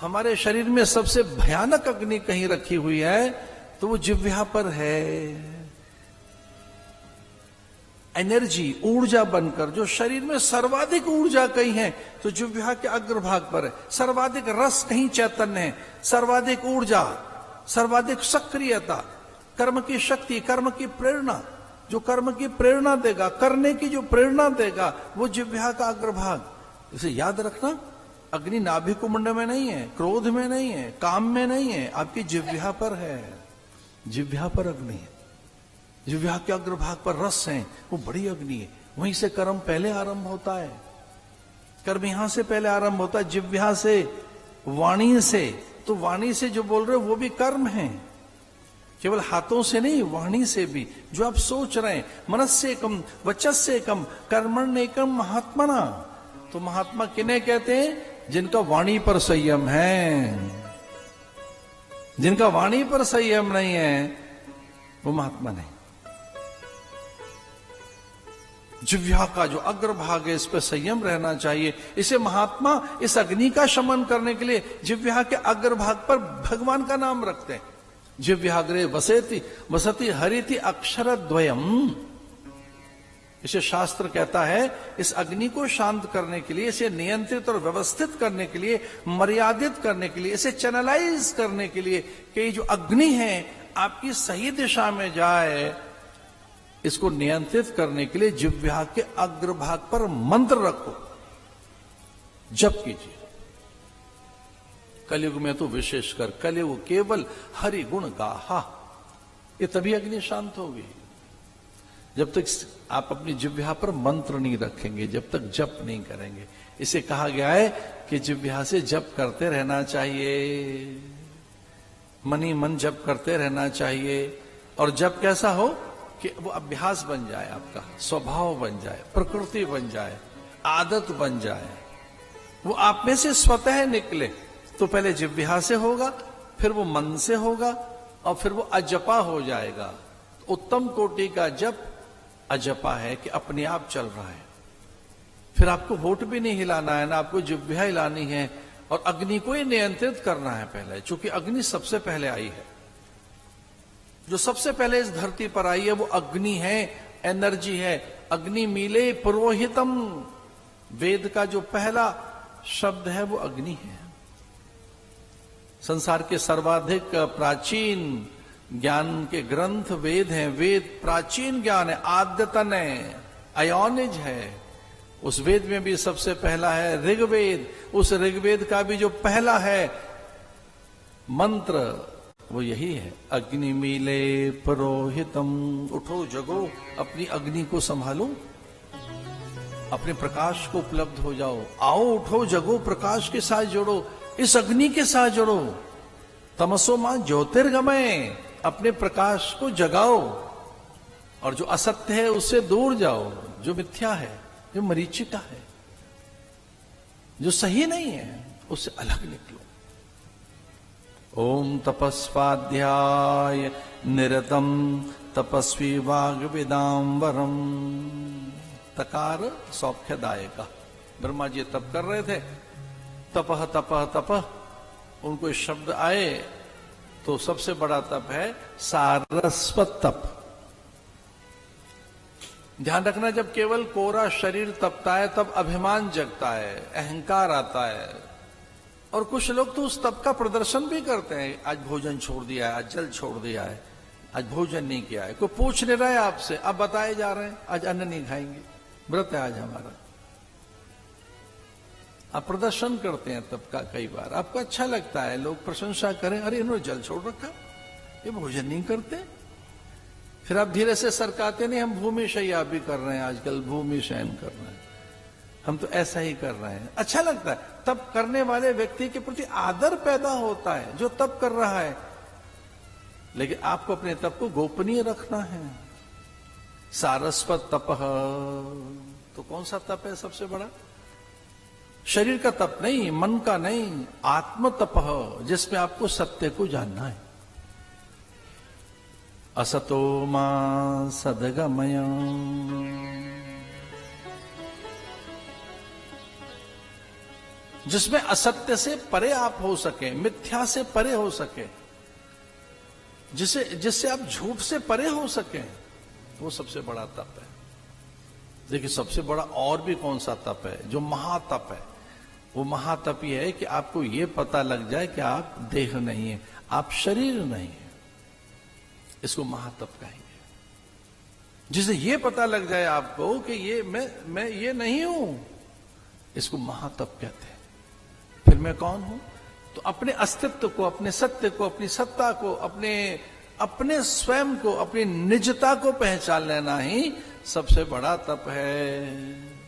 हमारे शरीर में सबसे भयानक अग्नि कहीं रखी हुई है तो वो जिह्वा पर है। एनर्जी, ऊर्जा बनकर जो शरीर में सर्वाधिक ऊर्जा कहीं है तो जिह्वा के अग्रभाग पर है। सर्वाधिक रस कहीं चैतन्य है, सर्वाधिक ऊर्जा, सर्वाधिक सक्रियता, कर्म की शक्ति, कर्म की प्रेरणा, जो कर्म की प्रेरणा देगा, करने की जो प्रेरणा देगा, वो जिह्वा का अग्रभाग। इसे याद रखना, अग्नि नाभि कुंड में नहीं है, क्रोध में नहीं है, काम में नहीं है, आपकी जिह्वा पर है। जिह्वा पर अग्नि है, जिह्वा के अग्रभाग पर रस है, वो बड़ी अग्नि है। वहीं से कर्म पहले आरंभ होता है, कर्म यहां से पहले आरंभ होता है, जिह्वा से, वाणी से। तो वाणी से जो बोल रहे हो वो भी कर्म है, केवल हाथों से नहीं, वाणी से भी। जो आप सोच रहे हैं, मनस्सेकम वचस्सेकम कर्मण्येकम महात्मना। तो महात्मा किन्हें कहते हैं? जिनका वाणी पर संयम है। जिनका वाणी पर संयम नहीं है वो महात्मा नहीं। जिह्वा का जो अग्रभाग है, इस पर संयम रहना चाहिए। इसे महात्मा इस अग्नि का शमन करने के लिए जिह्वा के अग्रभाग पर भगवान का नाम रखते हैं। जिह्वाग्रे वसेति वसति हरिति अक्षरद्वयम। इसे शास्त्र कहता है, इस अग्नि को शांत करने के लिए, इसे नियंत्रित और व्यवस्थित करने के लिए, मर्यादित करने के लिए, इसे चैनलाइज करने के लिए कि जो अग्नि है आपकी सही दिशा में जाए, इसको नियंत्रित करने के लिए जिह्वा के अग्रभाग पर मंत्र रखो, जप कीजिए। कलयुग में तो विशेषकर, कलयुग केवल हरि गुण गाहा, ये तभी अग्नि शांत होगी। जब तक आप अपनी जिह्वा पर मंत्र नहीं रखेंगे, जब तक जप नहीं करेंगे। इसे कहा गया है कि जिह्वा से जप करते रहना चाहिए, मनी मन जप करते रहना चाहिए। और जप कैसा हो कि वो अभ्यास बन जाए, आपका स्वभाव बन जाए, प्रकृति बन जाए, आदत बन जाए, वो आप में से स्वतः निकले। तो पहले जिह्वा से होगा, फिर वो मन से होगा, और फिर वो अजपा हो जाएगा। उत्तम कोटि का जप अजपा है कि अपने आप चल रहा है। फिर आपको होठ भी नहीं हिलाना है, ना आपको जिह्वा हिलानी है, और अग्नि को ही नियंत्रित करना है पहले। चूंकि अग्नि सबसे पहले आई है, जो सबसे पहले इस धरती पर आई है वो अग्नि है, एनर्जी है। अग्नि मीले पुरोहितम, वेद का जो पहला शब्द है वो अग्नि है। संसार के सर्वाधिक प्राचीन ज्ञान के ग्रंथ वेद हैं। वेद प्राचीन ज्ञान है, आद्यतन है, अयोनिज है। उस वेद में भी सबसे पहला है ऋग्वेद। उस ऋग्वेद का भी जो पहला है मंत्र वो यही है, अग्निमीले पुरोहितम। उठो जगो, अपनी अग्नि को संभालो, अपने प्रकाश को उपलब्ध हो जाओ। आओ उठो जगो, प्रकाश के साथ जुड़ो, इस अग्नि के साथ जुड़ो। तमसो मां ज्योतिर्गमय, अपने प्रकाश को जगाओ, और जो असत्य है उससे दूर जाओ, जो मिथ्या है, जो मरीचिका है, जो सही नहीं है, उससे अलग निकलो। ओम तपस्वाध्याय निरतम तपस्वी वाग्विदाम्बरम। तकार सौख्यदायका। ब्रह्मा जी तप कर रहे थे, तपह तपह तपह, उनको इस शब्द आए तो सबसे बड़ा तप है सारस्वत तप। ध्यान रखना, जब केवल कोरा शरीर तपता है तब अभिमान जगता है, अहंकार आता है। और कुछ लोग तो उस तप का प्रदर्शन भी करते हैं। आज भोजन छोड़ दिया है, आज जल छोड़ दिया है, आज भोजन नहीं किया है। कोई पूछ नहीं रहा है आपसे, अब बताए जा रहे हैं आज अन्न नहीं खाएंगे, व्रत है आज हमारा। आप प्रदर्शन करते हैं तब का। कई बार आपको अच्छा लगता है, लोग प्रशंसा करें, अरे इन्होंने जल छोड़ रखा, ये भोजन नहीं करते। फिर आप धीरे से सरकाते नहीं, हम भूमि शय्या भी कर रहे हैं आजकल, भूमि शयन कर रहे हैं, हम तो ऐसा ही कर रहे हैं। अच्छा लगता है, तप करने वाले व्यक्ति के प्रति आदर पैदा होता है जो तप कर रहा है। लेकिन आपको अपने तप को गोपनीय रखना है। सारस्वत तपः, तो कौन सा तप है सबसे बड़ा? शरीर का तप नहीं, मन का नहीं, आत्म तपः, जिसमें आपको सत्य को जानना है। असतो मा सदगमय, जिसमें असत्य से परे आप हो सके, मिथ्या से परे हो सके, जिससे आप झूठ से परे हो सके, वो सबसे बड़ा तप है। देखिए सबसे बड़ा और भी कौन सा तप है, जो महातप है। वो महातप ये है कि आपको ये पता लग जाए कि आप देह नहीं है, आप शरीर नहीं है। इसको महातप कहेंगे। जिसे ये पता लग जाए आपको कि ये मैं ये नहीं हूं, इसको महातप कहते हैं। फिर मैं कौन हूं? तो अपने अस्तित्व को, अपने सत्य को, अपनी सत्ता को, अपने स्वयं को, अपनी निजता को पहचान लेना ही सबसे बड़ा तप है।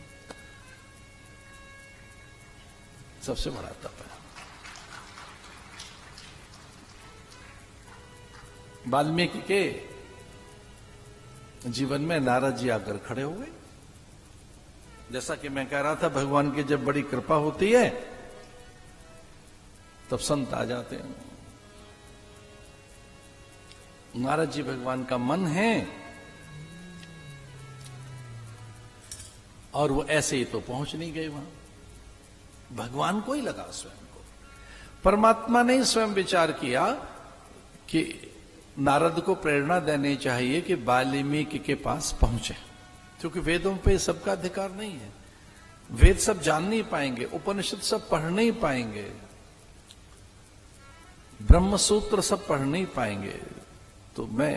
सबसे बड़ा तप है। वाल्मीकि के जीवन में नारद जी आकर खड़े हो गए। जैसा कि मैं कह रहा था, भगवान की जब बड़ी कृपा होती है तब संत आ जाते हैं। नारद जी भगवान का मन है और वो ऐसे ही तो पहुंच नहीं गए वहां। भगवान को ही लगा स्वयं को। परमात्मा ने स्वयं विचार किया कि नारद को प्रेरणा देनी चाहिए कि वाल्मीकि के पास पहुंचे, क्योंकि वेदों पे सबका अधिकार नहीं है। वेद सब जान नहीं पाएंगे, उपनिषद सब पढ़ नहीं पाएंगे, ब्रह्म सूत्र सब पढ़ नहीं पाएंगे। तो मैं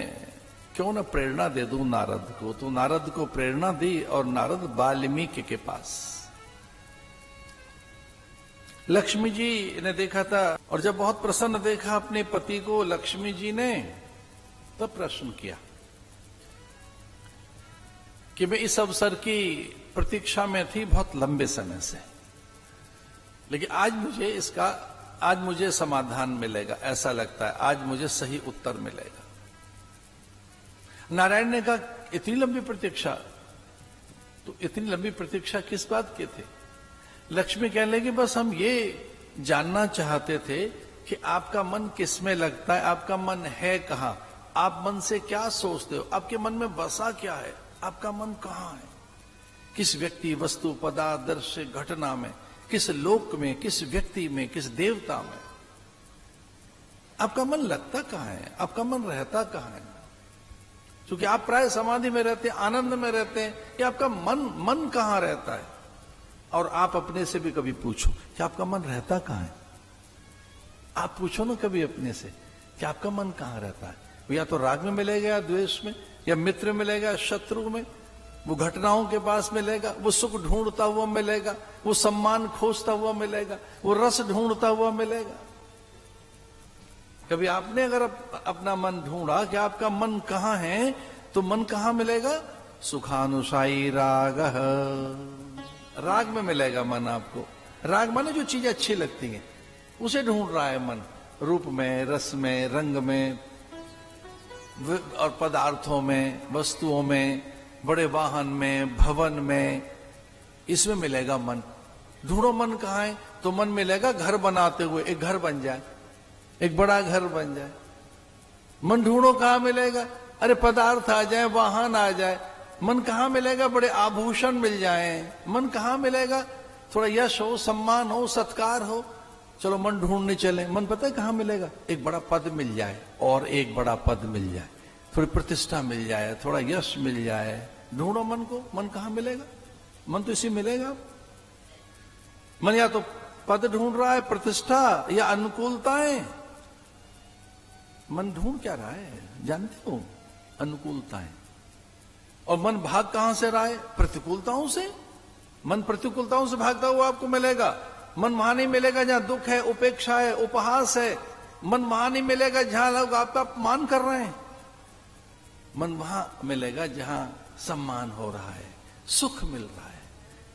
क्यों ना प्रेरणा दे दूं नारद को। तो नारद को प्रेरणा दी और नारद वाल्मीकि के पास। लक्ष्मी जी ने देखा था और जब बहुत प्रसन्न देखा अपने पति को लक्ष्मी जी ने, तब प्रश्न किया कि मैं इस अवसर की प्रतीक्षा में थी बहुत लंबे समय से, लेकिन आज मुझे समाधान मिलेगा, ऐसा लगता है आज मुझे सही उत्तर मिलेगा। नारायण ने कहा इतनी लंबी प्रतीक्षा, तो इतनी लंबी प्रतीक्षा किस बात की थी? लक्ष्मी कहने लगी बस हम ये जानना चाहते थे कि आपका मन किस में लगता है, आपका मन है कहां, आप मन से क्या सोचते हो, आपके मन में बसा क्या है, आपका मन कहां है, किस व्यक्ति, वस्तु, पदार्थ, दृश्य, घटना में, किस लोक में, किस व्यक्ति में, किस देवता में आपका मन लगता कहां है, आपका मन रहता कहां है। क्योंकि आप प्राय समाधि में रहते हैं, आनंद में रहते हैं, कि आपका मन कहां रहता है। और आप अपने से भी कभी पूछो कि आपका मन रहता कहां है। आप पूछो ना कभी अपने से कि आपका मन कहां रहता है। या तो राग में मिलेगा, या द्वेष में, या मित्र मिलेगा, शत्रु में, वो घटनाओं के पास मिलेगा, वो सुख ढूंढता हुआ मिलेगा, वो सम्मान खोजता हुआ मिलेगा, वो रस ढूंढता हुआ मिलेगा। कभी आपने अगर अपना मन ढूंढा कि आपका मन कहां है, तो मन कहां मिलेगा? सुखानुसाई राग, राग में मिलेगा मन आपको। राग माने जो चीजें अच्छी लगती हैं उसे ढूंढ रहा है मन, रूप में, रस में, रंग में और पदार्थों में, वस्तुओं में, बड़े वाहन में, भवन में, इसमें मिलेगा मन। ढूंढो मन कहां है, तो मन मिलेगा घर बनाते हुए, एक घर बन जाए, एक बड़ा घर बन जाए। मन ढूंढो कहां मिलेगा, अरे पदार्थ आ जाए, वाहन आ जाए। मन कहां मिलेगा, बड़े आभूषण मिल जाएं। मन कहां मिलेगा, थोड़ा यश हो, सम्मान हो, सत्कार हो। चलो मन ढूंढने चले, मन पता है कहां मिलेगा, एक बड़ा पद मिल जाए, और एक बड़ा पद मिल जाए, थोड़ी प्रतिष्ठा मिल जाए, थोड़ा यश मिल जाए। ढूंढो मन को, मन कहां मिलेगा, मन तो इसी मिलेगा। मन या तो पद ढूंढ रहा है, प्रतिष्ठा, या अनुकूलताएं। मन ढूंढ क्या रहा है जानते हो? अनुकूलताएं। और मन भाग कहां से रहा है? प्रतिकूलताओं से। मन प्रतिकूलताओं से भागता हुआ आपको मिलेगा। मन वहां नहीं मिलेगा जहां दुख है, उपेक्षा है, उपहास है। मन वहां नहीं मिलेगा जहां लोग आपका अपमान कर रहे हैं। मन वहां मिलेगा जहां सम्मान हो रहा है, सुख मिल रहा है।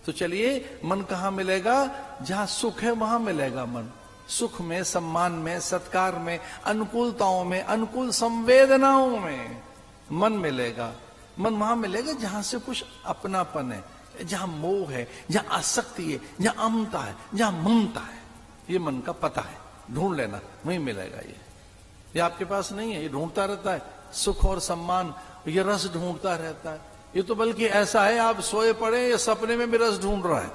तो चलिए मन कहां मिलेगा? जहां सुख है वहां मिलेगा मन। सुख में, सम्मान में, सत्कार में, अनुकूलताओं में, अनुकूल संवेदनाओं में मन मिलेगा। मन वहां मिलेगा जहां से कुछ अपनापन है, जहां मोह है, जहां आसक्ति है, जहां अमता है, जहां ममता है। ये मन का पता है, ढूंढ लेना, वहीं मिलेगा। ये आपके पास नहीं है, ये ढूंढता रहता है सुख और सम्मान, ये रस ढूंढता रहता है। ये तो बल्कि ऐसा है, आप सोए पड़े, ये सपने में भी रस ढूंढ रहा है।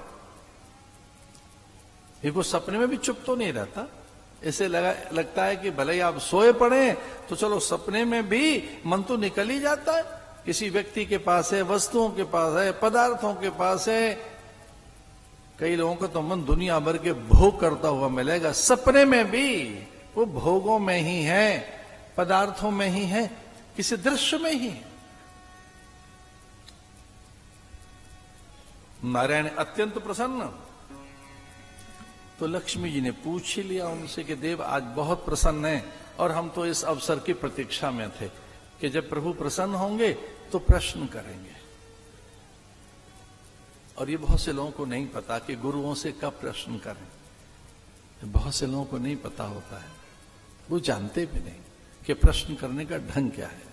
ये कोई सपने में भी चुप तो नहीं रहता। ऐसे लगता है कि भले ही आप सोए पड़े तो चलो सपने में भी मन तो निकल ही जाता है। किसी व्यक्ति के पास है, वस्तुओं के पास है, पदार्थों के पास है। कई लोगों का तो मन दुनिया भर के भोग करता हुआ मिलेगा, सपने में भी वो भोगों में ही है, पदार्थों में ही है, किसी दृश्य में ही। नारायण अत्यंत प्रसन्न। तो लक्ष्मी जी ने पूछ ही लिया उनसे कि देव आज बहुत प्रसन्न है और हम तो इस अवसर की प्रतीक्षा में थे कि जब प्रभु प्रसन्न होंगे तो प्रश्न करेंगे। और ये बहुत से लोगों को नहीं पता कि गुरुओं से कब प्रश्न करें। बहुत से लोगों को नहीं पता होता है, वो जानते भी नहीं कि प्रश्न करने का ढंग क्या है।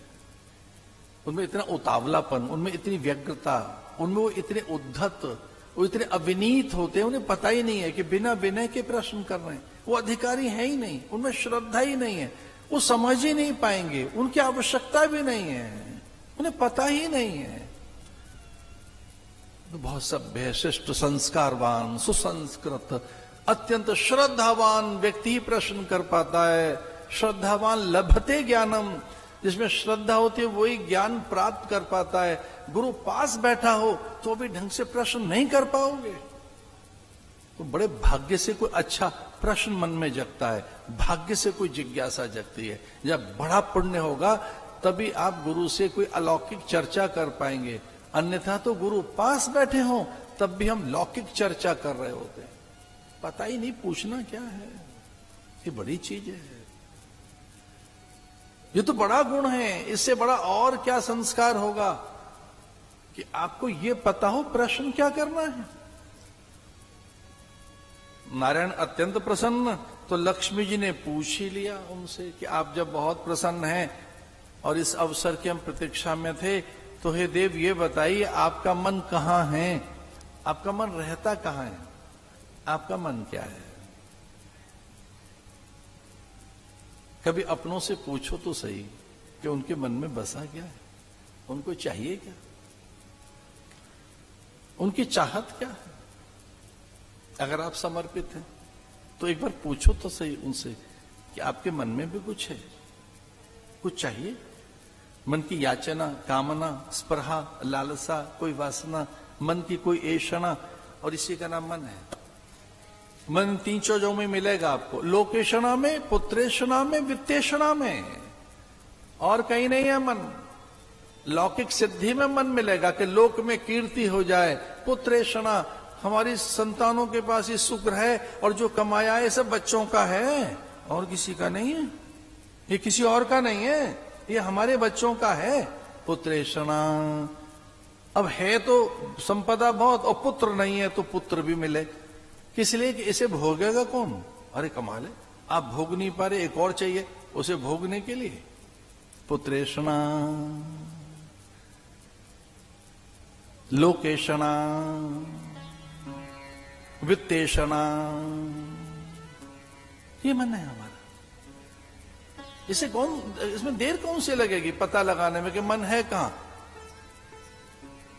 उनमें इतना उतावलापन, उनमें इतनी व्यग्रता, उनमें वो इतने उद्धत, वो इतने अविनीत होते हैं, उन्हें पता ही नहीं है कि बिना विनय के प्रश्न कर रहे हैं। वो अधिकारी है ही नहीं, उनमें श्रद्धा ही नहीं है, वो समझ ही नहीं पाएंगे, उनकी आवश्यकता भी नहीं है, उन्हें पता ही नहीं है। तो बहुत सभ्य, शिष्ट, संस्कारवान, सुसंस्कृत, अत्यंत श्रद्धावान व्यक्ति ही प्रश्न कर पाता है। श्रद्धावान लभते ज्ञानम, जिसमें श्रद्धा होती है वही ज्ञान प्राप्त कर पाता है। गुरु पास बैठा हो तो भी ढंग से प्रश्न नहीं कर पाओगे। तो बड़े भाग्य से कोई अच्छा प्रश्न मन में जगता है, भाग्य से कोई जिज्ञासा जगती है। जब बड़ा पुण्य होगा तभी आप गुरु से कोई अलौकिक चर्चा कर पाएंगे, अन्यथा तो गुरु पास बैठे हों तब भी हम लौकिक चर्चा कर रहे होते हैं। पता ही नहीं पूछना क्या है। ये बड़ी चीज है, ये तो बड़ा गुण है। इससे बड़ा और क्या संस्कार होगा कि आपको ये पता हो प्रश्न क्या करना है। नारायण अत्यंत प्रसन्न। तो लक्ष्मी जी ने पूछ ही लिया उनसे कि आप जब बहुत प्रसन्न हैं और इस अवसर की हम प्रतीक्षा में थे, तो हे देव ये बताइए आपका मन कहां है, आपका मन रहता कहां है, आपका मन क्या है। कभी अपनों से पूछो तो सही कि उनके मन में बसा क्या है, उनको चाहिए क्या, उनकी चाहत क्या है। अगर आप समर्पित हैं तो एक बार पूछो तो सही उनसे कि आपके मन में भी कुछ है, कुछ चाहिए। मन की याचना, कामना, स्पर्हा, लालसा, कोई वासना, मन की कोई ऐषणा, और इसी का नाम मन है। मन 3 चीजों में मिलेगा आपको, लोकेशना में, पुत्रेशना में, वित्तेषणा में, और कहीं नहीं है मन। लौकिक सिद्धि में मन मिलेगा कि लोक में कीर्ति हो जाए, पुत्रेशना, हमारी संतानों के पास ये सुख है और जो कमाया है सब बच्चों का है और किसी का नहीं है, ये किसी और का नहीं है, ये हमारे बच्चों का है। पुत्रेशना, अब है तो संपदा बहुत और पुत्र नहीं है तो पुत्र भी मिले, किस लिए कि इसे भोगेगा कौन। अरे कमाल है, आप भोग नहीं पा रहे, एक और चाहिए उसे भोगने के लिए। पुत्रेशना, लोकेशना, वित्तेषणा, ये मन है हमारा। इसे कौन, इसमें देर कौन सी लगेगी पता लगाने में कि मन है कहां।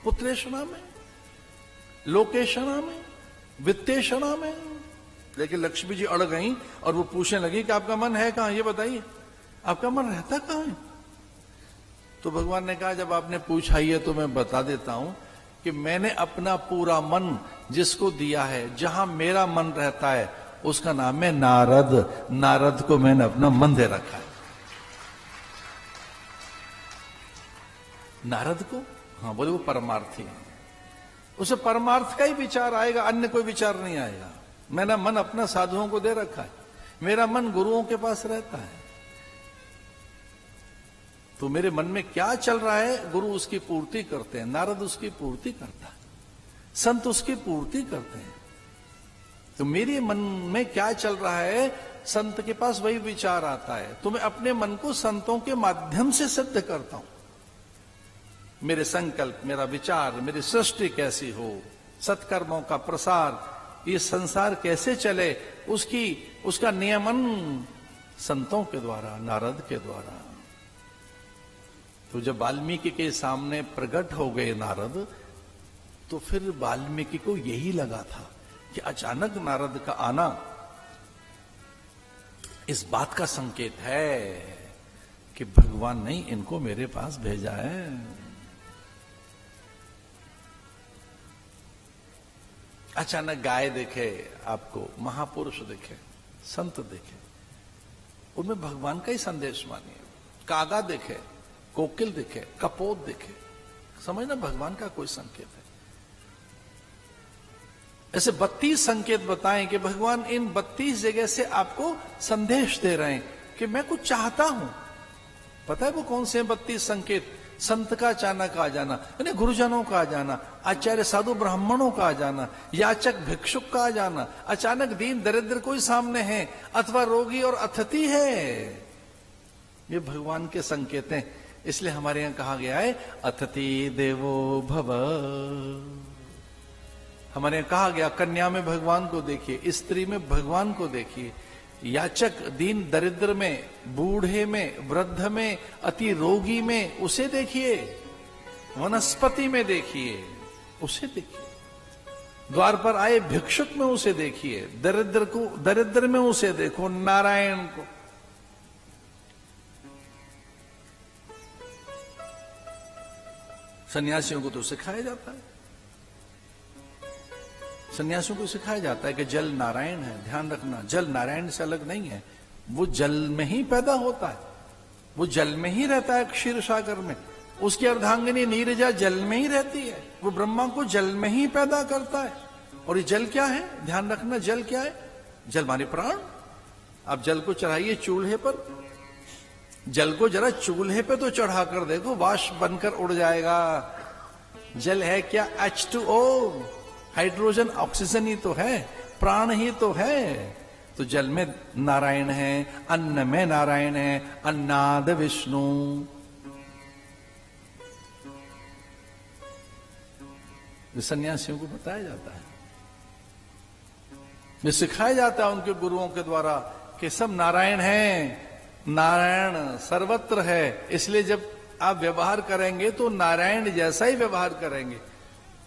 पुत्रेशना में, लोकेशना में, वित्तेषणा में। लेकिन लक्ष्मी जी अड़ गई और वो पूछने लगी कि आपका मन है कहां, ये बताइए आपका मन रहता कहां है। तो भगवान ने कहा जब आपने पूछा ही है तो मैं बता देता हूं कि मैंने अपना पूरा मन जिसको दिया है, जहां मेरा मन रहता है उसका नाम है नारद। नारद को मैंने अपना मन दे रखा है। नारद को, हाँ बोले वो परमार्थी है, उसे परमार्थ का ही विचार आएगा, अन्य कोई विचार नहीं आएगा। मैंने मन अपना साधुओं को दे रखा है, मेरा मन गुरुओं के पास रहता है। तो मेरे मन में क्या चल रहा है गुरु उसकी पूर्ति करते हैं, नारद उसकी पूर्ति करता है, संत उसकी पूर्ति करते हैं। तो मेरे मन में क्या चल रहा है संत के पास वही विचार आता है। तो मैं अपने मन को संतों के माध्यम से सिद्ध करता हूं। मेरे संकल्प, मेरा विचार, मेरी सृष्टि कैसी हो, सत्कर्मों का प्रसार, ये संसार कैसे चले, उसका नियमन संतों के द्वारा, नारद के द्वारा। तो जब वाल्मीकि के सामने प्रकट हो गए नारद, तो फिर वाल्मीकि को यही लगा था कि अचानक नारद का आना इस बात का संकेत है कि भगवान ने इनको मेरे पास भेजा है। अचानक गाय दिखे आपको, महापुरुष दिखे, संत दिखे, उनमें भगवान का ही संदेश मानिए। कागा दिखे, कोकिल दिखे, कपोत दिखे, समझना भगवान का कोई संकेत है। ऐसे 32 संकेत बताएं कि भगवान इन 32 जगह से आपको संदेश दे रहे हैं कि मैं कुछ चाहता हूं। पता है वो कौन से 32 संकेत? संत का अचानक आ जाना, यानी गुरुजनों का आ जाना, आचार्य साधु ब्राह्मणों का आ जाना, याचक भिक्षुक का आ जाना, अचानक दीन दरिद्र कोई सामने है, अथवा रोगी और अतिथि है। ये भगवान के संकेत हैं। इसलिए हमारे यहां कहा गया है अतिथि देवो भव। हमारे यहां कहा गया कन्या में भगवान को देखिए, स्त्री में भगवान को देखिए, याचक दीन दरिद्र में, बूढ़े में, वृद्ध में, अति रोगी में उसे देखिए, वनस्पति में देखिए उसे देखिए, द्वार पर आए भिक्षुक में उसे देखिए, दरिद्र में उसे देखो, नारायण को। सन्यासियों को तो सिखाया जाता है, सन्यासियों को सिखाया जाता है कि जल नारायण है, ध्यान रखना, जल नारायण से अलग नहीं है, वो जल में ही पैदा होता है, वो जल में ही रहता है, क्षीर सागर में। उसकी अर्धांगिनी नीरजा जल में ही रहती है, वो ब्रह्मा को जल में ही पैदा करता है। और ये जल क्या है? ध्यान रखना, जल क्या है? जल माने प्राण। आप जल को चढ़ाइए चूल्हे पर, जल को जरा चूल्हे पे तो चढ़ाकर देखो, वाष्प बनकर उड़ जाएगा। जल है क्या? H2O, हाइड्रोजन ऑक्सीजन ही तो है, प्राण ही तो है। तो जल में नारायण है, अन्न में नारायण है, अन्नाद विष्णु। ये सन्यासियों को बताया जाता है, ये सिखाया जाता है उनके गुरुओं के द्वारा कि सब नारायण है, नारायण सर्वत्र है। इसलिए जब आप व्यवहार करेंगे तो नारायण जैसा ही व्यवहार करेंगे।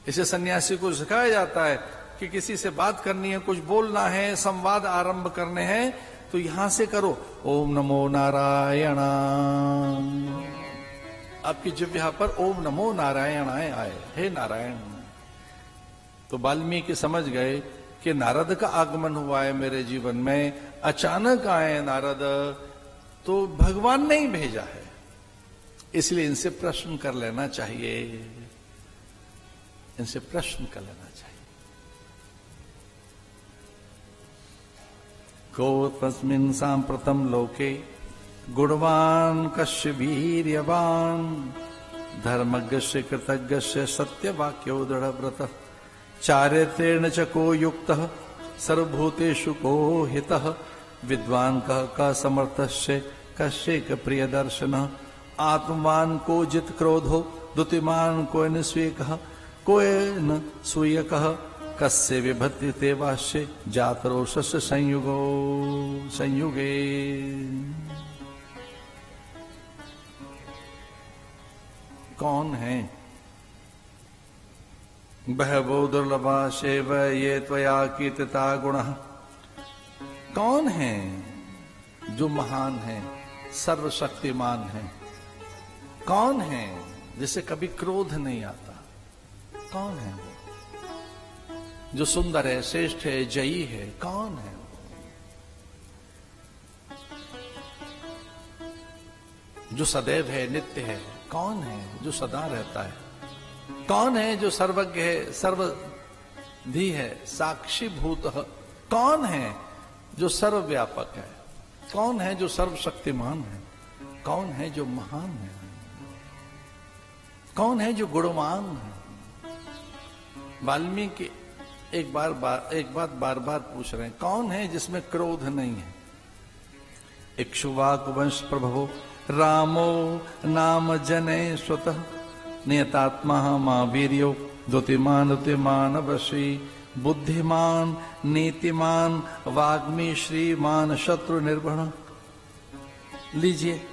इसे सन्यासी को सिखाया जाता है कि किसी से बात करनी है, कुछ बोलना है, संवाद आरंभ करने हैं, तो यहां से करो ओम नमो नारायण। आपकी जिह्वा पर ओम नमो नारायणाय आए, हे नारायण। तो वाल्मीकि समझ गए कि नारद का आगमन हुआ है मेरे जीवन में, अचानक आए नारद, तो भगवान ने ही भेजा है। इसलिए इनसे प्रश्न कर लेना चाहिए, इनसे प्रश्न कर लेना चाहिए। को तस्मिन् सांप्रतम लोके गुणवान कस्य वीर्यवान धर्मज्ञस्य कृतज्ञस्य सत्यवाक्यो दृढ़व्रतः चारित्रेण च को युक्तः सर्वभूतेषु को हितः विद्वान कः समर्थस्य कस्यैक प्रियदर्शनः आत्मवान को जित क्रोधो द्युतिमान को निस्वेकः कोन सूयकः कस्य विभद्यते वास्य जातरोषस्य संयुगे। कौन है? बहवो दुर्लभा सेव ये त्वया कीर्तिता गुणः। कौन है जो महान है, सर्वशक्तिमान है? कौन है जिसे कभी क्रोध नहीं आता? कौन है वो जो सुंदर है, श्रेष्ठ है, जयी है? कौन है वो जो सदैव है, नित्य है? कौन है जो सदा रहता है? कौन है जो सर्वज्ञ है, सर्वधी है, साक्षी भूत है? कौन है जो सर्वव्यापक है? कौन है जो सर्वशक्तिमान है? कौन है जो महान है? कौन है जो गुणवान है? वाल्मीकि एक बात बार बार पूछ रहे हैं, कौन है जिसमें क्रोध नहीं है? इक्ष्वाकु वंश प्रभवो रामो नाम जने स्वतः नियतात्मा मां वीर्यो द्युतिमान वशी बुद्धिमान नीतिमान वाग्मी श्रीमान शत्रु निर्भण। लीजिए,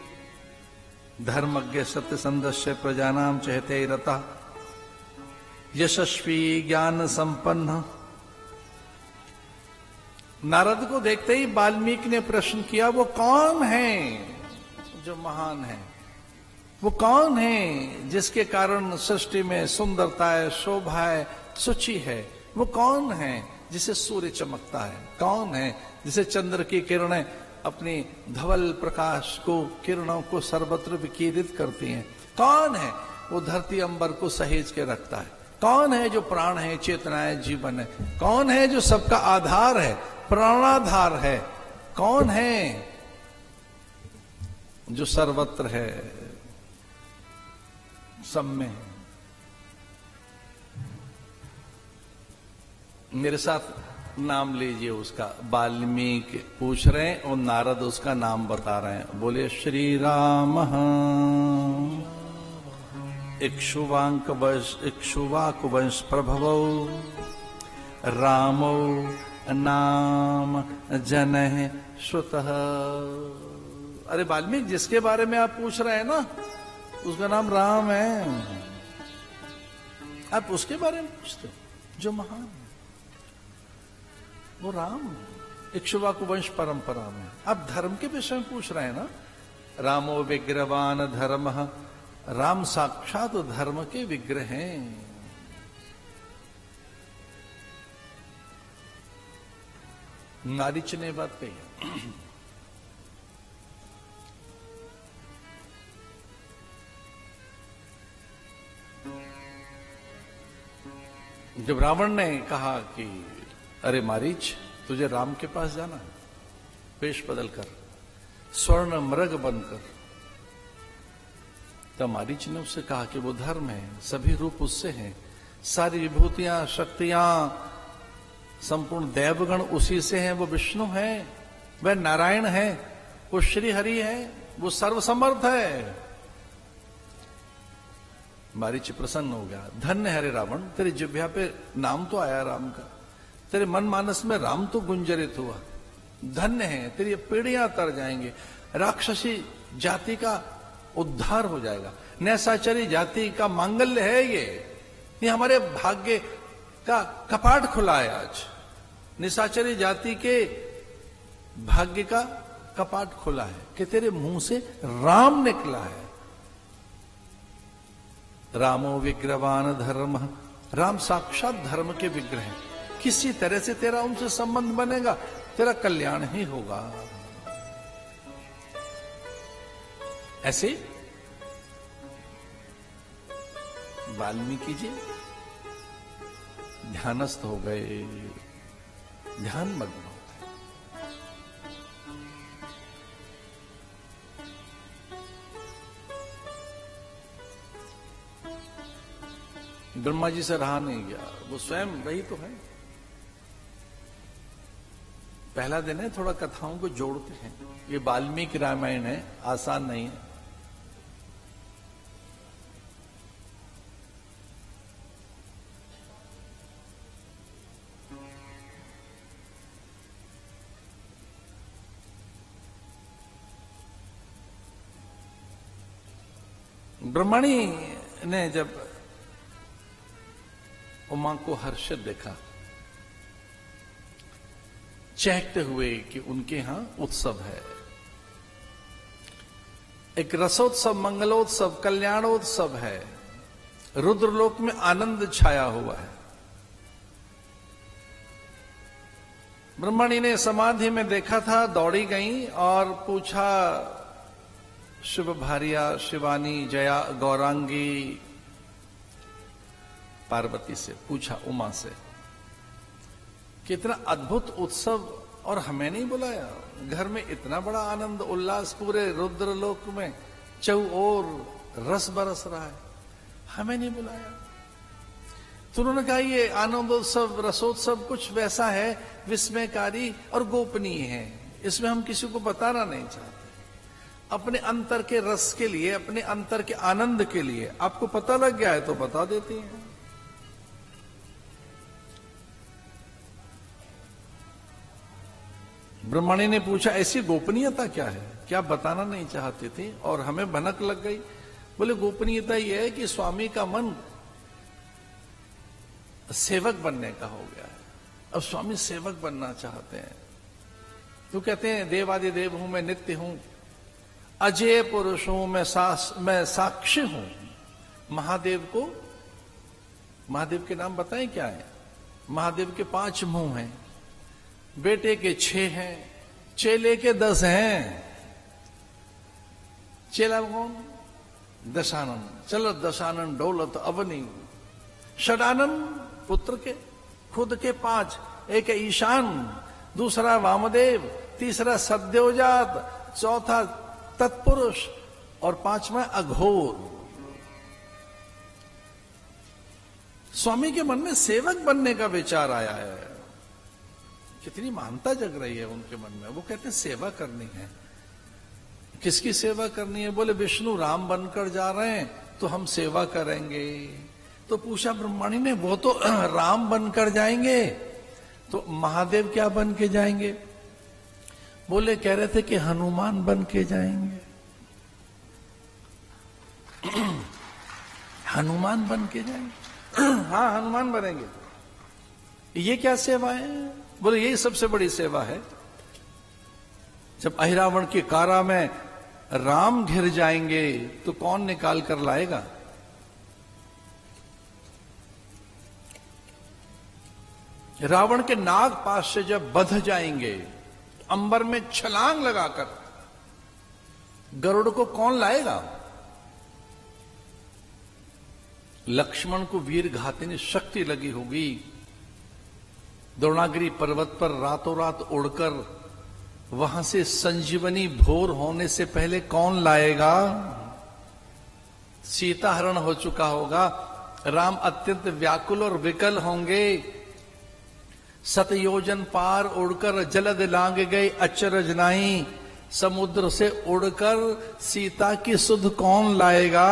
धर्मज्ञ सत्य संदस्य प्रजानाम चहते रता यशस्वी ज्ञान संपन्न नारद को देखते ही वाल्मीकि ने प्रश्न किया, वो कौन है जो महान है? वो कौन है जिसके कारण सृष्टि में सुंदरता है, शोभा है, शुचि है? वो कौन है जिसे सूर्य चमकता है? कौन है जिसे चंद्र की किरणें अपनी धवल प्रकाश को, किरणों को सर्वत्र विकीर्णित करती हैं? कौन है वो धरती अंबर को सहेज के रखता है? कौन है जो प्राण है, चेतना है, जीवन है? कौन है जो सबका आधार है, प्राणाधार है? कौन है जो सर्वत्र है, सब में है? मेरे साथ नाम लीजिए उसका। वाल्मीकि पूछ रहे हैं और नारद उसका नाम बता रहे हैं। बोले श्री राम इक्ष्वाकु वंश प्रभवो रामो नाम जनः श्रुतः। अरे वाल्मीकि, जिसके बारे में आप पूछ रहे हैं ना, उसका नाम राम है। आप उसके बारे में पूछते हो जो महान है, वो राम। इक्ष्वाकु वंश परंपरा में आप धर्म के विषय में पूछ रहे हैं ना। रामो विग्रहवान धर्मः, राम साक्षात धर्म के विग्रह हैं। मारीच ने बात कही। जब रावण ने कहा कि अरे मारीच, तुझे राम के पास जाना है, वेश बदल कर, स्वर्ण मृग बनकर, तब मारीच ने उससे कहा कि वो धर्म है, सभी रूप उससे हैं, सारी विभूतियां, शक्तियां, संपूर्ण देवगण उसी से हैं। वो विष्णु है, वह नारायण है, वो श्री हरि है, वो सर्वसमर्थ है। मारीच प्रसन्न हो गया। धन्य है रे रावण, तेरी जिह्वा पे नाम तो आया राम का, तेरे मन मानस में राम तो गुंजरित हुआ। धन्य है, तेरी पीढ़ियां तर जाएंगे, राक्षसी जाति का उद्धार हो जाएगा, नैसाचरी जाति का मांगल्य है ये हमारे भाग्य का कपाट खुला है आज। निशाचरी जाति के भाग्य का कपाट खुला है कि तेरे मुंह से राम निकला है। रामो विग्रहवान धर्म, राम साक्षात धर्म के विग्रह हैं। किसी तरह से तेरा उनसे संबंध बनेगा, तेरा कल्याण ही होगा। ऐसे वाल्मीकि जी ध्यानस्थ हो गए, ध्यान मग्न हो गए। ब्रह्मा जी से रहा नहीं गया, वो स्वयं वही तो है। पहला दिन है, थोड़ा कथाओं को जोड़ते हैं। ये वाल्मीकि रामायण है, आसान नहीं है। ब्रह्मणी ने जब उमा को हर्षित देखा, चहकते हुए कि उनके यहां उत्सव है, एक रसोत्सव, मंगलोत्सव, कल्याणोत्सव है, रुद्रलोक में आनंद छाया हुआ है। ब्रह्मणी ने समाधि में देखा था, दौड़ी गई और पूछा शिव भारिया, शिवानी, जया, गौरांगी, पार्वती से पूछा, उमा से, कितना अद्भुत उत्सव और हमें नहीं बुलाया। घर में इतना बड़ा आनंद उल्लास, पूरे रुद्रलोक में चौओर रस बरस रहा है, हमें नहीं बुलाया। तो उन्होंने कहा ये आनंदोत्सव, रसोत्सव कुछ वैसा है, विस्मयकारी और गोपनीय है, इसमें हम किसी को बताना नहीं चाहते। अपने अंतर के रस के लिए, अपने अंतर के आनंद के लिए, आपको पता लग गया है तो बता देती हैं। ब्रह्मणी ने पूछा, ऐसी गोपनीयता क्या है, क्या बताना नहीं चाहते थे और हमें भनक लग गई? बोले गोपनीयता यह है कि स्वामी का मन सेवक बनने का हो गया है, अब स्वामी सेवक बनना चाहते हैं। तो कहते हैं देवादिदेव हूं मैं, नित्य हूं, अजय पुरुष हूं मैं साक्षी हूं। महादेव के नाम बताएं क्या है? महादेव के 5 मुंह हैं, बेटे के 6 हैं, चेले के 10 हैं। चेला कौन? दशानन। चलो दशानन डोलत अवनी। षडानन पुत्र के, खुद के 5, एक है ईशान, दूसरा वामदेव, तीसरा सद्योजात, चौथा तत्पुरुष और 5वां अघोर। स्वामी के मन में सेवक बनने का विचार आया है। कितनी महानता जग रही है उनके मन में। वो कहते हैं सेवा करनी है। किसकी सेवा करनी है? बोले विष्णु राम बनकर जा रहे हैं तो हम सेवा करेंगे। तो पूछा ब्रह्मणी ने, वो तो राम बनकर जाएंगे तो महादेव क्या बन के जाएंगे? बोले कह रहे थे कि हनुमान बन के जाएंगे। हनुमान बन के जाएंगे। हाँ हनुमान बनेंगे। ये क्या सेवा है? बोले यही सबसे बड़ी सेवा है। जब अहिरावण की कारा में राम घिर जाएंगे तो कौन निकाल कर लाएगा? रावण के नाग पास से जब बध जाएंगे, अंबर में छलांग लगाकर गरुड़ को कौन लाएगा? लक्ष्मण को वीर घातिनी शक्ति लगी होगी। द्रोणागिरी पर्वत पर रातों रात उड़कर वहां से संजीवनी भोर होने से पहले कौन लाएगा? सीता हरण हो चुका होगा, राम अत्यंत व्याकुल और विकल होंगे। सतयोजन पार उड़कर जलद लांग गए अचरज नाई। समुद्र से उड़कर सीता की सुध कौन लाएगा?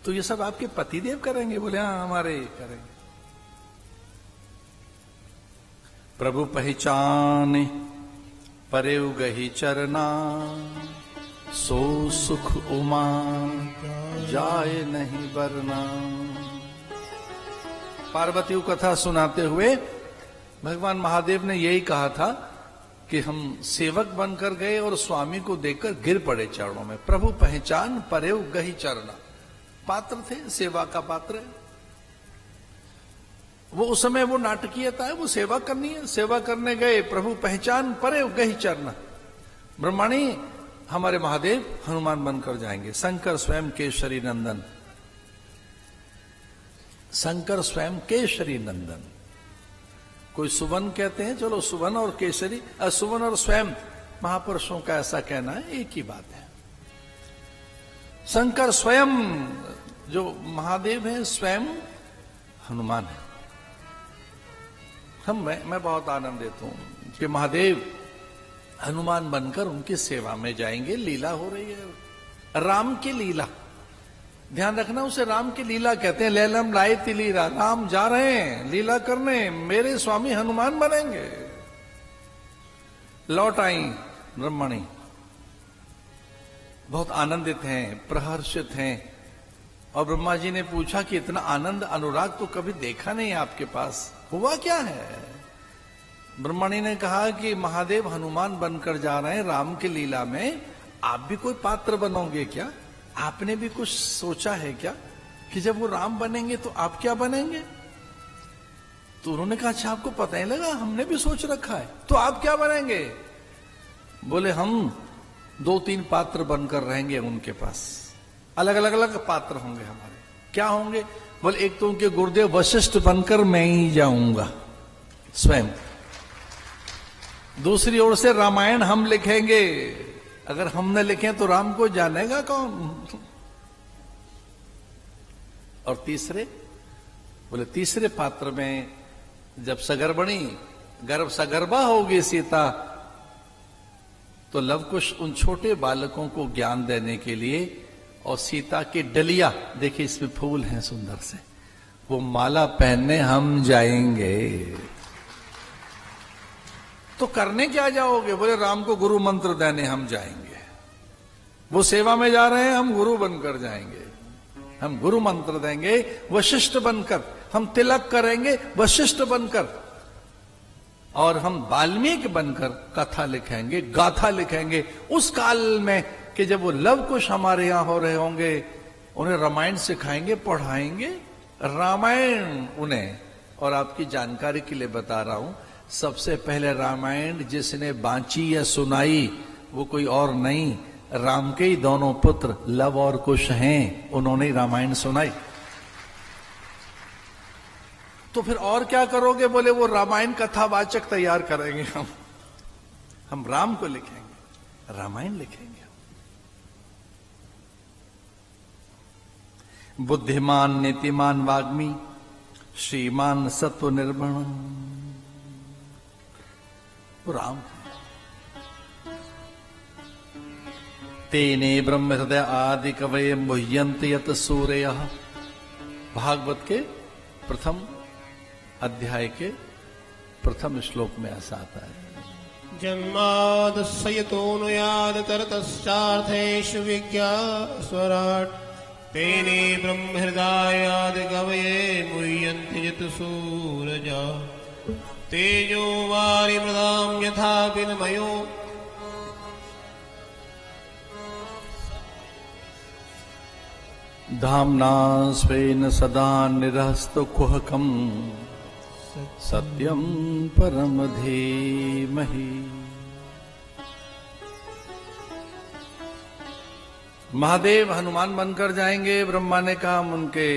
तो ये सब आपके पतिदेव करेंगे? बोले हाँ हमारे करेंगे। प्रभु पहचान परेव गही चरना, सो सुख उमा जाए नहीं बरना। पार्वती को कथा सुनाते हुए भगवान महादेव ने यही कहा था कि हम सेवक बनकर गए और स्वामी को देखकर गिर पड़े चरणों में। प्रभु पहचान परेव गही चरना, पात्र थे, सेवा का पात्र है वो। उस समय वो नाटकीयता है, वो सेवा करनी है। सेवा करने गए, प्रभु पहचान परेव गही चरना। ब्रह्मणी हमारे महादेव हनुमान बनकर जाएंगे। शंकर स्वयं केशरी नंदन, शंकर स्वयं केशरी नंदन। कोई सुवन कहते हैं, चलो सुवन और केसरी, सुवन और स्वयं महापुरुषों का ऐसा कहना है, एक ही बात है। शंकर स्वयं जो महादेव है, स्वयं हनुमान है। मैं बहुत आनंदित हूं कि महादेव हनुमान बनकर उनकी सेवा में जाएंगे। लीला हो रही है, राम की लीला। ध्यान रखना, उसे राम की लीला कहते हैं। लैलम लाई तिलीरा, राम जा रहे हैं लीला करने, मेरे स्वामी हनुमान बनेंगे। लौट आई ब्रह्मणी, बहुत आनंदित हैं, प्रहर्षित हैं। और ब्रह्मा जी ने पूछा कि इतना आनंद अनुराग तो कभी देखा नहीं आपके पास, हुआ क्या है? ब्रह्मणी ने कहा कि महादेव हनुमान बनकर जा रहे हैं राम की लीला में, आप भी कोई पात्र बनोगे क्या? आपने भी कुछ सोचा है क्या कि जब वो राम बनेंगे तो आप क्या बनेंगे? तो उन्होंने कहा अच्छा आपको पता ही लगा, हमने भी सोच रखा है। तो आप क्या बनेंगे? बोले हम 2-3 पात्र बनकर रहेंगे उनके पास, अलग अलग पात्र होंगे हमारे। क्या होंगे? बोले एक तो उनके गुरुदेव वशिष्ठ बनकर मैं ही जाऊंगा स्वयं। दूसरी ओर से रामायण हम लिखेंगे, अगर हम न लिखें तो राम को जानेगा कौन? और तीसरे, बोले तीसरे पात्र में जब सगर्भणी सगर्भा होगी सीता, तो लवकुश उन छोटे बालकों को ज्ञान देने के लिए और सीता की डलिया, देखिए इसमें फूल हैं सुंदर से, वो माला पहनने हम जाएंगे। तो करने क्या जाओगे? बोले राम को गुरु मंत्र देने हम जाएंगे। वो सेवा में जा रहे हैं, हम गुरु बनकर जाएंगे, हम गुरु मंत्र देंगे वशिष्ठ बनकर, हम तिलक करेंगे वशिष्ठ बनकर। और हम वाल्मीकि बनकर कथा लिखेंगे, गाथा लिखेंगे उस काल में कि जब वो लव कुश हमारे यहां हो रहे होंगे, उन्हें रामायण सिखाएंगे, पढ़ाएंगे रामायण उन्हें। और आपकी जानकारी के लिए बता रहा हूं, सबसे पहले रामायण जिसने बांची या सुनाई वो कोई और नहीं, राम के ही दोनों पुत्र लव और कुश हैं, उन्होंने ही रामायण सुनाई। तो फिर और क्या करोगे? बोले वो रामायण कथावाचक तैयार करेंगे हम राम को लिखेंगे, रामायण लिखेंगे। बुद्धिमान नीतिमान वाग्मी श्रीमान सत्व निर्मण, वो राम है। तेने ब्रह्म हृदय आदि कवये मुह्यन्ति यत सूरयः, भागवत के प्रथम अध्याय के प्रथम श्लोक में ऐसा आता है। जन्मादस्य यतोऽनुयाद तरतश्चार्थेषु विज्ञास्वराट्, तेने ब्रह्म हृदयादि कवये मुह्यन्ति यत् सूरजा, तेजो वारिमृदां यथा विनिमयो धाम्ना स्वेन सदा निरस्तु कुहकम् सत्यम परम धीमहि। महादेव हनुमान बनकर जाएंगे, ब्रह्मा ने कहा हम उनके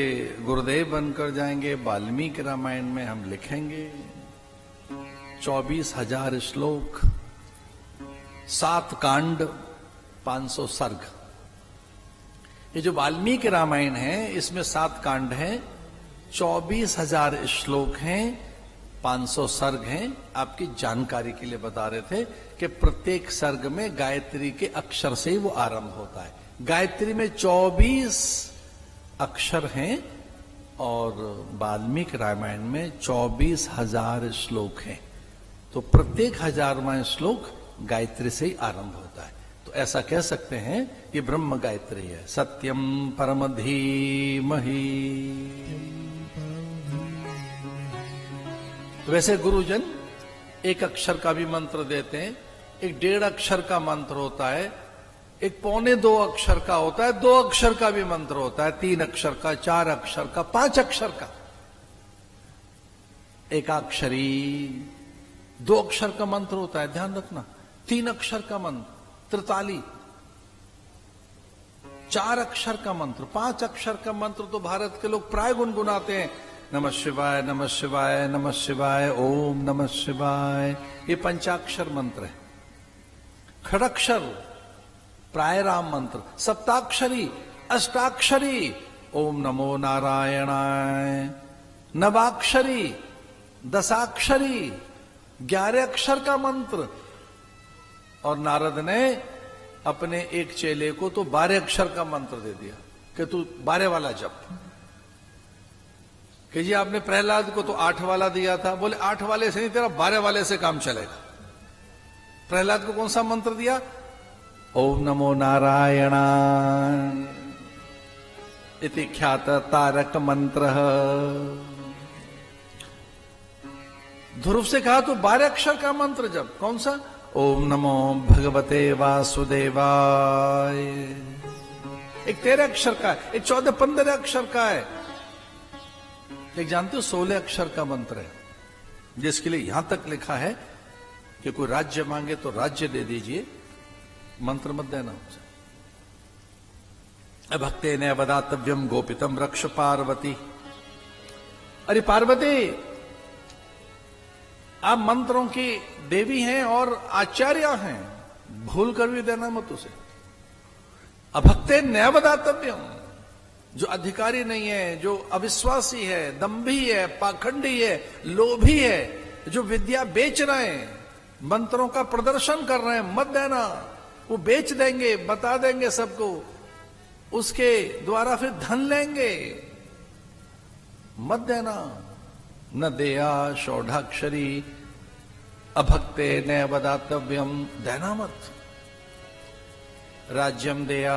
गुरुदेव बनकर जाएंगे। वाल्मीकि रामायण में हम लिखेंगे 24,000 श्लोक, 7 कांड, 500 सर्ग। ये जो वाल्मीकि रामायण है इसमें 7 कांड हैं, 24,000 श्लोक हैं, 500 सर्ग हैं। आपकी जानकारी के लिए बता रहे थे कि प्रत्येक सर्ग में गायत्री के अक्षर से ही वो आरंभ होता है। गायत्री में 24 अक्षर हैं और वाल्मीकि रामायण में 24,000 श्लोक हैं। तो प्रत्येक 1000वां श्लोक गायत्री से ही आरंभ होता है। तो ऐसा कह सकते हैं ये ब्रह्म गायत्री है। सत्यम परम धीमहि। वैसे गुरुजन एक अक्षर का भी मंत्र देते हैं, एक 1.5 अक्षर का मंत्र होता है, एक 1.25 अक्षर का होता है, 2 अक्षर का भी मंत्र होता है, 3 अक्षर का, 4 अक्षर का, 5 अक्षर का। एकाक्षरी 2 अक्षर का मंत्र होता है, ध्यान रखना। 3 अक्षर का मंत्र त्रिताली, 4 अक्षर का मंत्र, 5 अक्षर का मंत्र तो भारत के लोग प्राय गुनगुनाते हैं। नमः शिवाय, नमः शिवाय, नमः शिवाय, ओम नमः शिवाय। ये पंचाक्षर मंत्र है। खड़ाक्षर प्राय राम मंत्र, सप्ताक्षरी, अष्टाक्षरी, ओम नमो नारायणाय। नवाक्षरी, 10 11 अक्षर का मंत्र। और नारद ने अपने एक चेले को तो 12 अक्षर का मंत्र दे दिया कि तू 12 वाला जप। कि जी आपने प्रहलाद को तो 8 वाला दिया था, बोले 8 वाले से नहीं, तेरा 12 वाले से काम चलेगा। प्रहलाद को कौन सा मंत्र दिया? ओम नमो नारायणाय इति ख्यात तारक मंत्र। ध्रुव से कहा तो 12 अक्षर का मंत्र जब, कौन सा? ओम नमो भगवते वासुदेवाय। एक 13 अक्षर का है, एक 14-15 अक्षर का है, एक जानते हो 16 अक्षर का मंत्र है, जिसके लिए यहां तक लिखा है कि कोई राज्य मांगे तो राज्य दे दीजिए, मंत्र मत देना उसे। अभक्ते ने वदातव्यम गोपितम रक्ष पार्वती। अरे पार्वती, आप मंत्रों की देवी हैं और आचार्य हैं, भूल कर भी देना मत उसे। अभक्ते नैवदातव्यम, जो अधिकारी नहीं है, जो अविश्वासी है, दंभी है, पाखंडी है, लोभी है, जो विद्या बेच रहे हैं, मंत्रों का प्रदर्शन कर रहे हैं, मत देना। वो बेच देंगे, बता देंगे सबको, उसके द्वारा फिर धन लेंगे, मत देना। न देया षोडाक्षरी अभक्ते नैवदातव्यम, देना मत। राज्यम देया,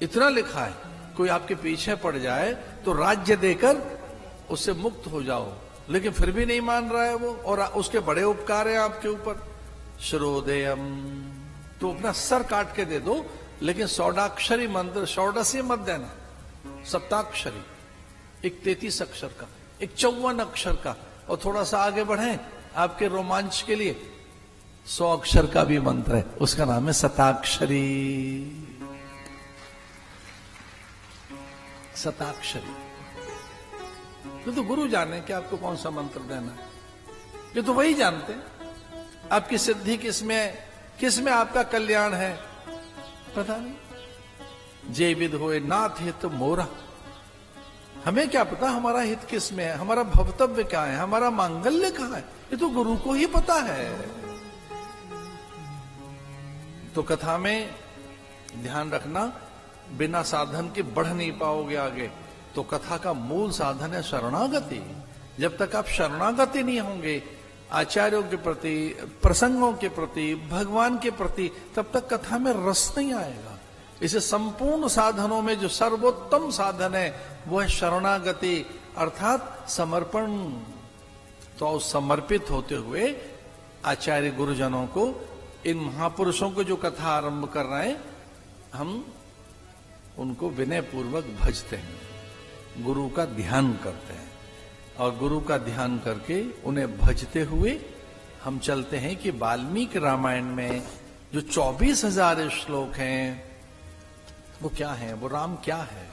इतना लिखा है, कोई आपके पीछे पड़ जाए तो राज्य देकर उससे मुक्त हो जाओ। लेकिन फिर भी नहीं मान रहा है वो, और उसके बड़े उपकार हैं आपके ऊपर। श्रोदेयम, तो अपना सर काट के दे दो, लेकिन 16 मंत्र, 16 मत देना, 7 एक 33 अक्षर का, एक 54 अक्षर का, और थोड़ा सा आगे बढ़े आपके रोमांच के लिए 100 अक्षर का भी मंत्र है, उसका नाम है 7 तो गुरु जाने कि आपको कौन सा मंत्र देना है, ये तो वही जानते हैं। आपकी सिद्धि किसमें आपका कल्याण है पता नहीं। जय विद होए नाथ हित मोरा, हमें क्या पता हमारा हित किसमें है, हमारा भवतव्य क्या है, हमारा मांगल्य कहां है, ये तो गुरु को ही पता है। तो कथा में ध्यान रखना, बिना साधन के बढ़ नहीं पाओगे आगे। तो कथा का मूल साधन है शरणागति। जब तक आप शरणागति नहीं होंगे आचार्यों के प्रति, प्रसंगों के प्रति, भगवान के प्रति, तब तक कथा में रस नहीं आएगा। इसे संपूर्ण साधनों में जो सर्वोत्तम साधन है वो है शरणागति, अर्थात समर्पण। तो समर्पित होते हुए आचार्य गुरुजनों को, इन महापुरुषों को जो कथा आरंभ कर रहे हैं, हम उनको विनय पूर्वक भजते हैं, गुरु का ध्यान करते हैं, और गुरु का ध्यान करके उन्हें भजते हुए हम चलते हैं कि वाल्मीकि रामायण में जो 24,000 श्लोक हैं वो क्या है, वो राम क्या है।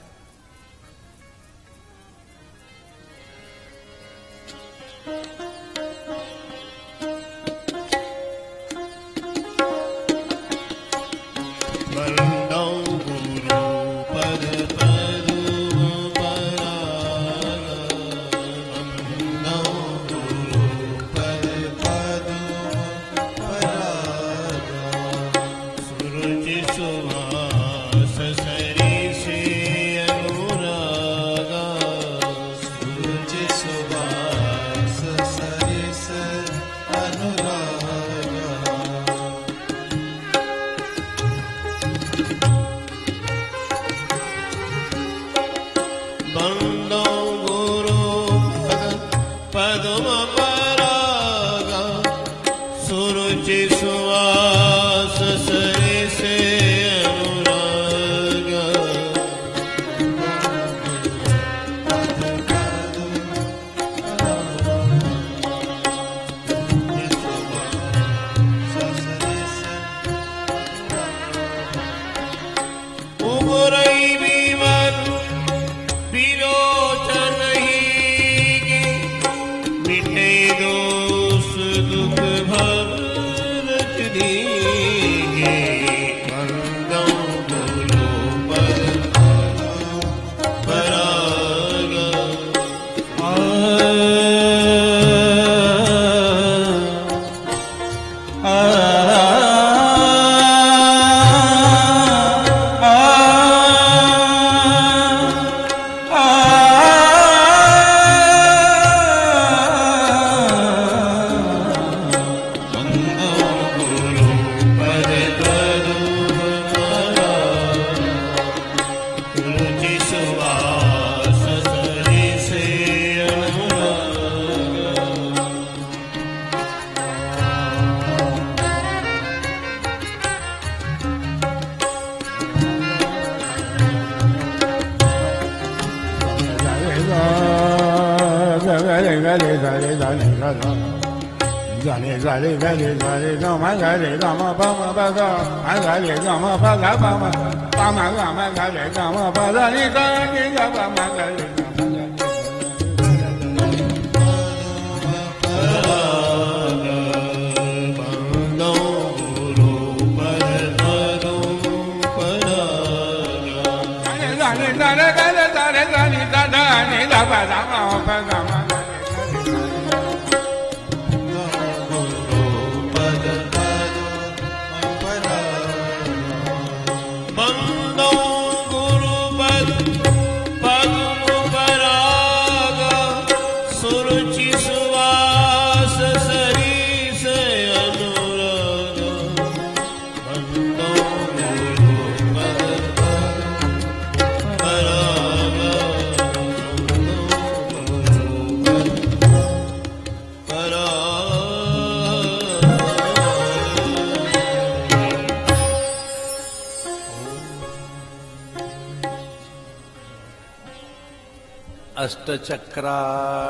अष्टचक्रा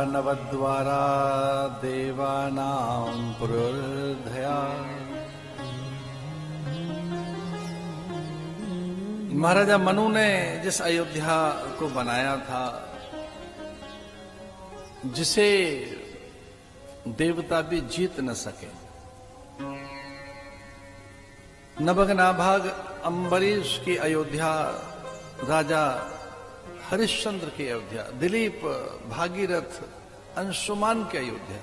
नवद्वारा देवानां पुरोर्धया। महाराजा मनु ने जिस अयोध्या को बनाया था, जिसे देवता भी जीत न सके, नभग नाभाग अम्बरीश की अयोध्या, राजा हरिश्चंद्र की अयोध्या, दिलीप भागीरथ अंशुमान की अयोध्या,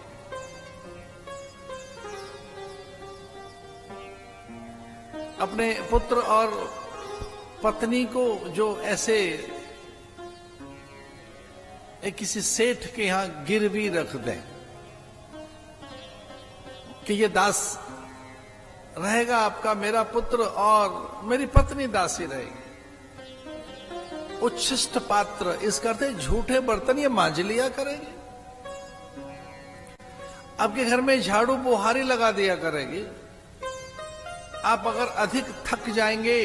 अपने पुत्र और पत्नी को जो ऐसे एक किसी सेठ के यहां गिरवी रख दें कि ये दास रहेगा आपका, मेरा पुत्र और मेरी पत्नी दासी रहेगी। उच्छिष्ट पात्र, इस करते झूठे बर्तन ये मांझ लिया करेगी। आपके घर में झाड़ू बुहारी लगा दिया करेगी। आप अगर अधिक थक जाएंगे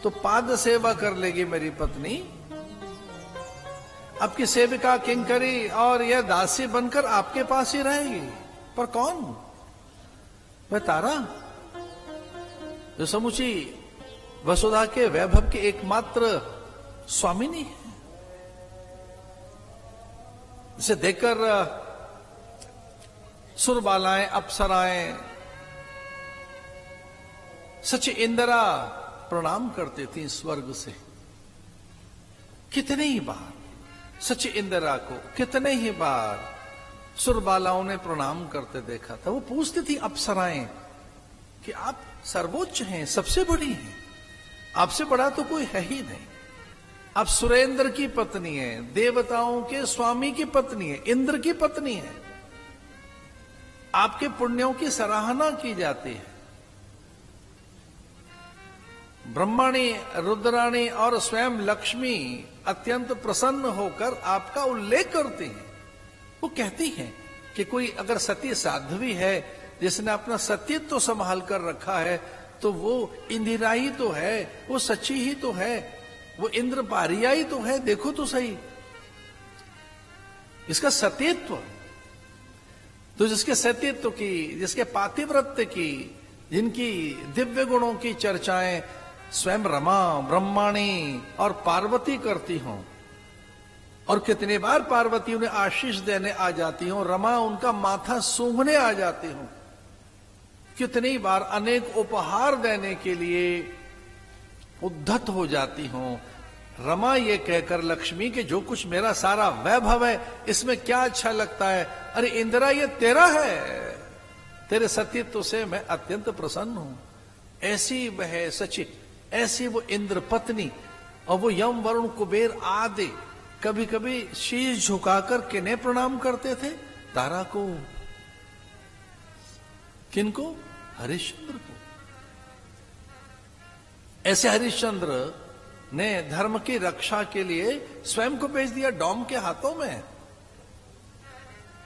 तो पाद सेवा कर लेगी मेरी पत्नी। आपकी सेविका किंकरी और यह दासी बनकर आपके पास ही रहेगी। पर कौन? वह तारा जो समूची वसुधा के वैभव के एकमात्र स्वामिनी है। इसे देखकर सुरबालाएं, अप्सराएं, सच इंदिरा प्रणाम करती थी स्वर्ग से। कितने ही बार सच इंदिरा को कितने ही बार सुरबालाओं ने प्रणाम करते देखा था। वो पूछती थी अप्सराएं कि आप सर्वोच्च हैं, सबसे बड़ी हैं, आपसे बड़ा तो कोई है ही नहीं। आप सुरेंद्र की पत्नी है, देवताओं के स्वामी की पत्नी है, इंद्र की पत्नी है। आपके पुण्यों की सराहना की जाती है। ब्रह्माणी, रुद्राणी और स्वयं लक्ष्मी अत्यंत प्रसन्न होकर आपका उल्लेख करती हैं। वो कहती हैं कि कोई अगर सती साध्वी है जिसने अपना सतीत्व तो संभाल कर रखा है, तो वो इंदिरा ही तो है, वो सच्ची ही तो है, वो इंद्र पारिया ही तो है। देखो तो सही इसका सतीत्व। तो जिसके सतीत्व की, जिसके पातिव्रत्य की, जिनकी दिव्य गुणों की चर्चाएं स्वयं रमा, ब्रह्माणी और पार्वती करती हों, और कितनी बार पार्वती उन्हें आशीष देने आ जाती हों, रमा उनका माथा सूंघने आ जाती हों, कितनी बार अनेक उपहार देने के लिए उद्धत हो जाती हों, रमा ये कहकर लक्ष्मी के जो कुछ मेरा सारा वैभव है इसमें क्या अच्छा लगता है, अरे इंदिरा ये तेरा है, तेरे सतीत्व से मैं अत्यंत प्रसन्न हूं। ऐसी वह सची, ऐसी वो इंद्र पत्नी, और वो यम वरुण कुबेर आदि कभी कभी शीश झुकाकर किन्हें प्रणाम करते थे? तारा को। किनको? हरिश्चंद्र को। ऐसे हरिश्चंद्र ने धर्म की रक्षा के लिए स्वयं को भेज दिया डॉम के हाथों में।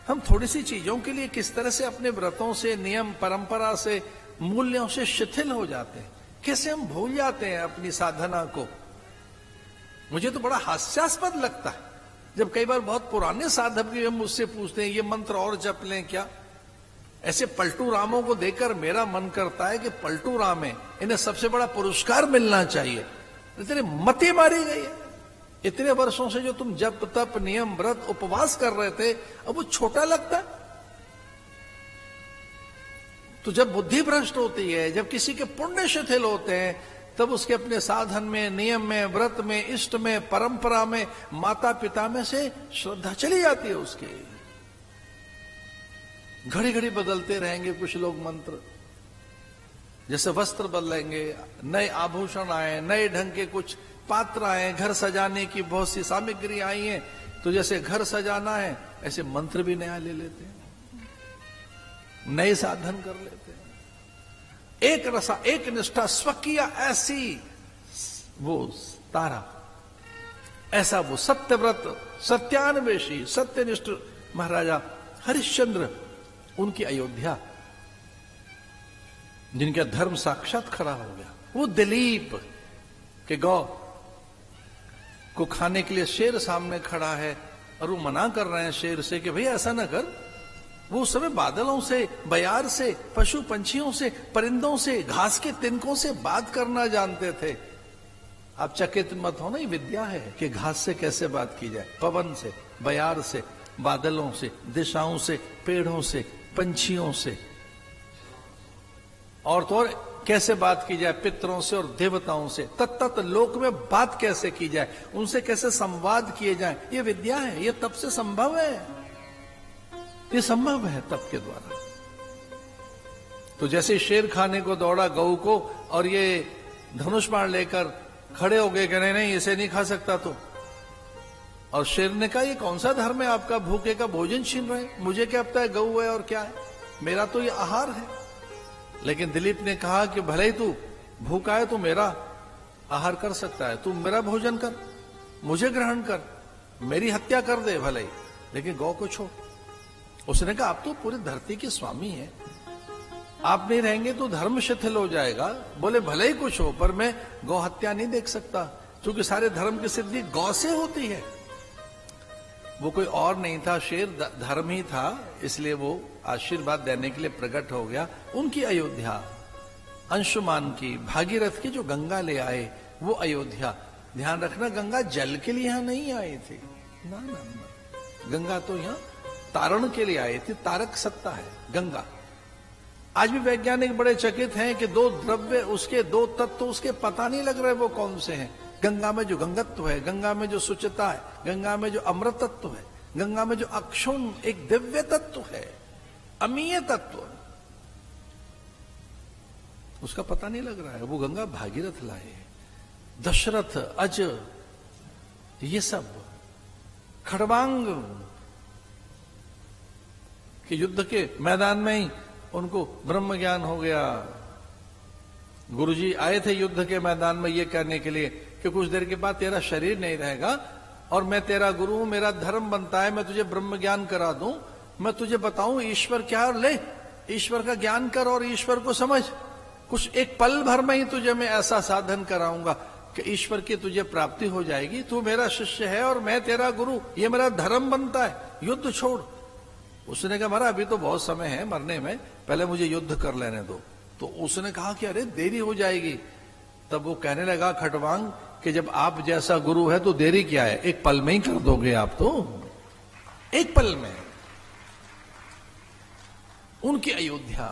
हम थोड़ी सी चीजों के लिए किस तरह से अपने व्रतों से, नियम परंपरा से, मूल्यों से शिथिल हो जाते हैं, कैसे हम भूल जाते हैं अपनी साधना को। मुझे तो बड़ा हास्यास्पद लगता है जब कई बार बहुत पुराने साधक भी हम मुझसे पूछते हैं ये मंत्र और जप लें क्या। ऐसे पलटू रामों को देखकर मेरा मन करता है कि पलटू राम है, इन्हें सबसे बड़ा पुरस्कार मिलना चाहिए। इतने मती मारी गई है। इतने वर्षों से जो तुम जप तप नियम व्रत उपवास कर रहे थे, अब वो छोटा लगता है। तो जब बुद्धि भ्रष्ट होती है, जब किसी के पुण्य शिथिल होते हैं, तब उसके अपने साधन में, नियम में, व्रत में, इष्ट में, परंपरा में, माता पिता में से श्रद्धा चली जाती है उसकी। घड़ी घड़ी बदलते रहेंगे कुछ लोग मंत्र, जैसे वस्त्र बदलेंगे, नए आभूषण आए, नए ढंग के कुछ पात्र आए, घर सजाने की बहुत सी सामग्री आई है, तो जैसे घर सजाना है ऐसे मंत्र भी नया ले लेते हैं, नए साधन कर लेते हैं। एक रसा, एक निष्ठा, स्वकीय ऐसी वो तारा, ऐसा वो सत्यव्रत, सत्यान्वेषी, सत्यनिष्ठ महाराजा हरिश्चंद्र, उनकी अयोध्या, जिनका धर्म साक्षात खड़ा हो गया। वो दिलीप के गौ को खाने के लिए शेर सामने खड़ा है, और वो मना कर रहे हैं शेर से कि भाई ऐसा ना कर। वो उस समय बादलों से, बयार से, पशु पंछियों से, परिंदों से, घास के तिनकों से बात करना जानते थे। आप चकित मत हो ना, ये विद्या है कि घास से कैसे बात की जाए, पवन से, बयार से, बादलों से, दिशाओं से, पेड़ों से, पंछियों से, और तो और कैसे बात की जाए पितरों से और देवताओं से, तत्त लोक में बात कैसे की जाए, उनसे कैसे संवाद किए जाए। ये विद्या है, ये तप से संभव है, ये संभव है तप के द्वारा। तो जैसे शेर खाने को दौड़ा गऊ को, और ये धनुष बाण लेकर खड़े हो गए कि नहीं नहीं इसे नहीं खा सकता तो, और शेर ने कहा ये कौन सा धर्म है आपका, भूखे का भोजन छीन रहे, मुझे क्या पता है गऊ है और क्या है, मेरा तो ये आहार है। लेकिन दिलीप ने कहा कि भले ही तू भूखा है, तू मेरा आहार कर सकता है, तू मेरा भोजन कर, मुझे ग्रहण कर, मेरी हत्या कर दे भले ही, लेकिन गौ को छोड़। उसने कहा आप तो पूरी धरती के स्वामी हैं, आप नहीं रहेंगे तो धर्म शिथिल हो जाएगा। बोले भले ही कुछ हो, पर मैं गौ हत्या नहीं देख सकता, क्योंकि सारे धर्म की सिद्धि गौ से होती है। वो कोई और नहीं था, शेर धर्म ही था, इसलिए वो आशीर्वाद देने के लिए प्रकट हो गया। उनकी अयोध्या, अंशुमान की, भागीरथ की जो गंगा ले आए वो अयोध्या। ध्यान रखना, गंगा जल के लिए यहां नहीं आई थी, ना ना ना, गंगा तो यहां तारण के लिए आई थी, तारक सत्ता है गंगा। आज भी वैज्ञानिक बड़े चकित हैं कि दो द्रव्य उसके, दो तत्व उसके पता नहीं लग रहे वो कौन से हैं। गंगा में जो गंगत्व है, गंगा में जो शुचिता है, गंगा में जो अमृतत्व है, गंगा में जो अक्षुण एक दिव्य तत्व है, अमीय तत्व, उसका पता नहीं लग रहा है। वो गंगा भागीरथ लाए, दशरथ, अज, ये सब खड़वांग के युद्ध के मैदान में ही उनको ब्रह्म ज्ञान हो गया। गुरुजी आए थे युद्ध के मैदान में ये कहने के लिए कि कुछ देर के बाद तेरा शरीर नहीं रहेगा और मैं तेरा गुरु हूं, मेरा धर्म बनता है मैं तुझे ब्रह्म ज्ञान करा दूं, मैं तुझे बताऊं ईश्वर क्या है, ले ईश्वर का ज्ञान कर और ईश्वर को समझ। कुछ एक पल भर में ही तुझे मैं ऐसा साधन कराऊंगा कि ईश्वर की तुझे प्राप्ति हो जाएगी। तू मेरा शिष्य है और मैं तेरा गुरु, ये मेरा धर्म बनता है, युद्ध छोड़। उसने कहा महाराज अभी तो बहुत समय है मरने में, पहले मुझे युद्ध कर लेने दो। तो उसने कहा कि अरे देरी हो जाएगी। तब वो कहने लगा खटवांग कि जब आप जैसा गुरु है तो देरी क्या है, एक पल में ही कर दोगे आप तो, एक पल में। उनकी अयोध्या,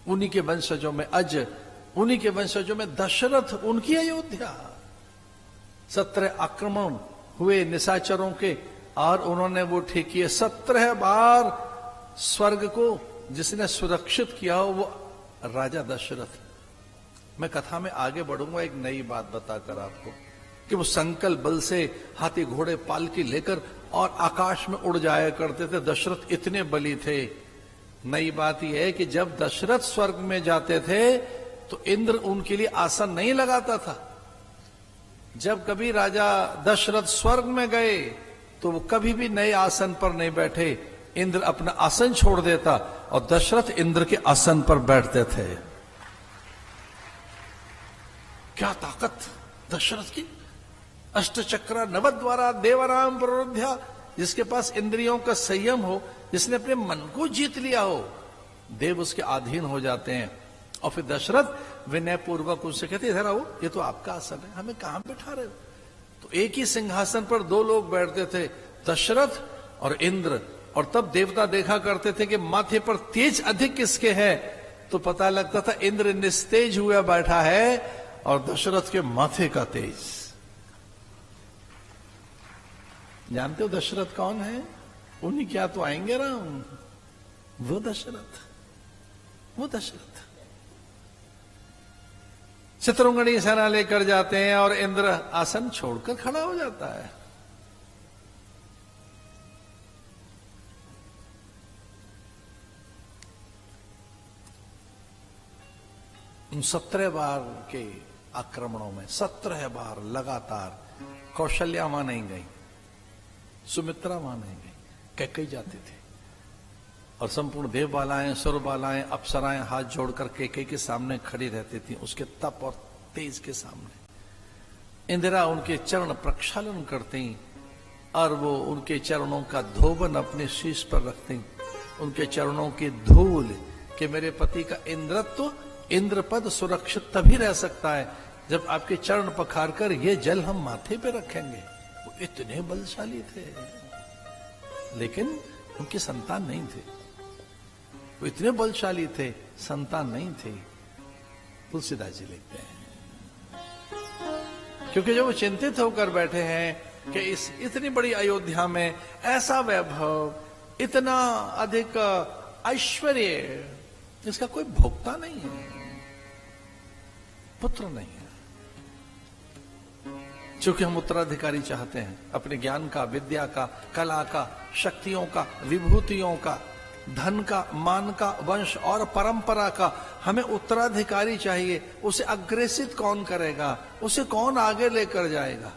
उन्हीं के वंशजों में अज, उन्हीं के वंशजों में दशरथ, उनकी अयोध्या। 17 आक्रमण हुए निशाचरों के और उन्होंने वो ठीक किए। 17 बार स्वर्ग को जिसने सुरक्षित किया हो वो राजा दशरथ। मैं कथा में आगे बढ़ूंगा, एक नई बात बताकर आपको कि वो संकल्प बल से हाथी घोड़े पालकी लेकर और आकाश में उड़ जाया करते थे। दशरथ इतने बली थे। नई बात यह है कि जब दशरथ स्वर्ग में जाते थे तो इंद्र उनके लिए आसन नहीं लगाता था। जब कभी राजा दशरथ स्वर्ग में गए तो वो कभी भी नए आसन पर नहीं बैठे, इंद्र अपना आसन छोड़ देता और दशरथ इंद्र के आसन पर बैठते थे। क्या ताकत दशरथ की! अष्टचक्रा नवद्वारा देवराम प्ररुद्ध्या, जिसके पास इंद्रियों का संयम हो, जिसने अपने मन को जीत लिया हो, देव उसके अधीन हो जाते हैं। और फिर दशरथ विनय पूर्वक उनसे कहते इधर आओ, ये तो आपका आसन है, हमें कहां बैठा रहे हो। तो एक ही सिंहासन पर 2 लोग बैठते थे, दशरथ और इंद्र। और तब देवता देखा करते थे कि माथे पर तेज अधिक किसके है, तो पता लगता था इंद्र निस्तेज हुआ बैठा है और दशरथ के माथे का तेज। जानते हो दशरथ कौन है? उन्हीं क्या तो आएंगे राम, वो दशरथ, वो दशरथ। शत्रुघ्न सेना लेकर जाते हैं और इंद्र आसन छोड़कर खड़ा हो जाता है। उन 17 बार के आक्रमणों में 17 बार लगातार कौशल्या मां नहीं गई, सुमित्रा मां नहीं गई, कैकेयी जाते थे। और संपूर्ण देवबालाएं, सुरबालाएं, अप्सराएं हाथ जोड़कर कैकेयी के सामने खड़ी रहती थी, उसके तप और तेज के सामने। इंदिरा उनके चरण प्रक्षालन करती और वो उनके चरणों का धोबन अपने शीश पर रखते हैं, उनके चरणों की धूल, कि मेरे पति का इंद्रत्व, इंद्रपद सुरक्षित तभी रह सकता है जब आपके चरण पखार कर ये जल हम माथे पे रखेंगे। वो इतने बलशाली थे, लेकिन उनकी संतान नहीं थे। वो इतने बलशाली थे, संतान नहीं थे। तुलसीदास जी लिखते हैं, क्योंकि जब वो चिंतित होकर बैठे हैं कि इस इतनी बड़ी अयोध्या में ऐसा वैभव, इतना अधिक ऐश्वर्य, इसका कोई भोक्ता नहीं है, पुत्र नहीं है। क्योंकि हम उत्तराधिकारी चाहते हैं अपने ज्ञान का, विद्या का, कला का, शक्तियों का, विभूतियों का, धन का, मान का, वंश और परंपरा का हमें उत्तराधिकारी चाहिए। उसे अग्रेसित कौन करेगा, उसे कौन आगे लेकर जाएगा।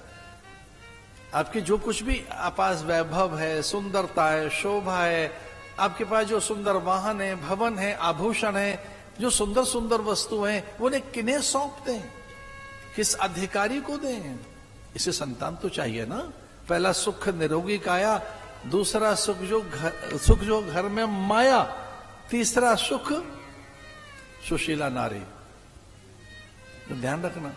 आपके जो कुछ भी पास वैभव है, सुंदरता है, शोभा है, आपके पास जो सुंदर वाहन है, भवन है, आभूषण है, जो सुंदर सुंदर वस्तु हैं, वो उन्हें किन्हें सौंपते हैं, किस अधिकारी को दें। इसे संतान तो चाहिए ना। पहला सुख निरोगी काया, दूसरा सुख जो घर में माया, तीसरा सुख सुशीला नारी। तो ध्यान रखना,